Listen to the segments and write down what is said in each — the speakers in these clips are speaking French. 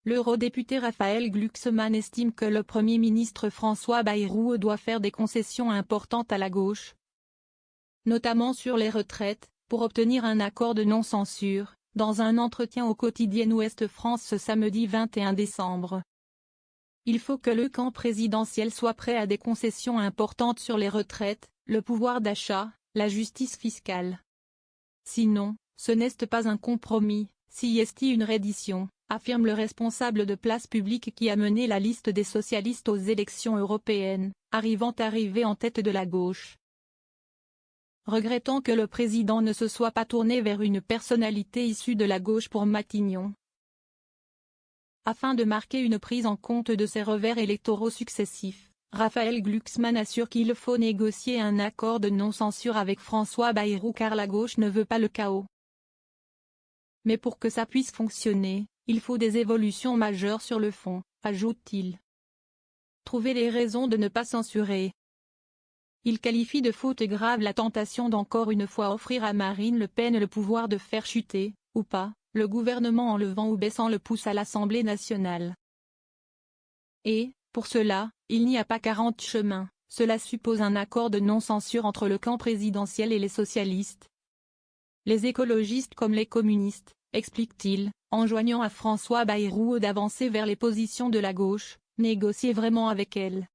L'eurodéputé Raphaël Glucksmann estime que le Premier ministre François Bayrou doit faire des concessions importantes à la gauche, notamment sur les retraites, pour obtenir un accord de non-censure, dans un entretien au quotidien Ouest France ce samedi 21 décembre. Il faut que le camp présidentiel soit prêt à des concessions importantes sur les retraites, le pouvoir d'achat, la justice fiscale. Sinon, ce n'est pas un compromis, si est une reddition, affirme le responsable de Place Publique qui a mené la liste des socialistes aux élections européennes, arrivant en tête de la gauche. Regrettant que le président ne se soit pas tourné vers une personnalité issue de la gauche pour Matignon, afin de marquer une prise en compte de ses revers électoraux successifs, Raphaël Glucksmann assure qu'il faut négocier un accord de non-censure avec François Bayrou car la gauche ne veut pas le chaos. Mais pour que ça puisse fonctionner, il faut des évolutions majeures sur le fond, ajoute-t-il. Trouver les raisons de ne pas censurer. Il qualifie de faute grave la tentation d'encore une fois offrir à Marine Le Pen le pouvoir de faire chuter, ou pas, le gouvernement en levant ou baissant le pouce à l'Assemblée nationale. Et, pour cela, il n'y a pas 40 chemins, cela suppose un accord de non-censure entre le camp présidentiel et les socialistes, les écologistes comme les communistes, explique-t-il, enjoignant à François Bayrou d'avancer vers les positions de la gauche, négocier vraiment avec elle.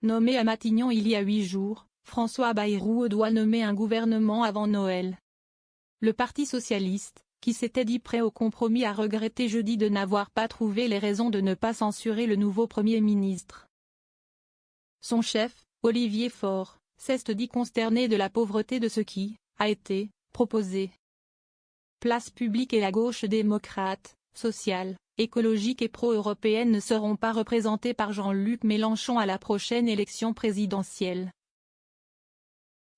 Nommé à Matignon il y a 8 jours, François Bayrou doit nommer un gouvernement avant Noël. Le Parti socialiste, qui s'était dit prêt au compromis a regretté jeudi de n'avoir pas trouvé les raisons de ne pas censurer le nouveau Premier ministre. Son chef, Olivier Faure, s'est dit consterné de la pauvreté de ce qui a été proposé. Place Publique et la gauche démocrate, sociale, écologique et pro-européenne ne seront pas représentés par Jean-Luc Mélenchon à la prochaine élection présidentielle,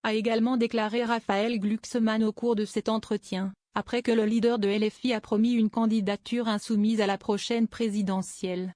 a également déclaré Raphaël Glucksmann au cours de cet entretien, après que le leader de LFI a promis une candidature insoumise à la prochaine présidentielle.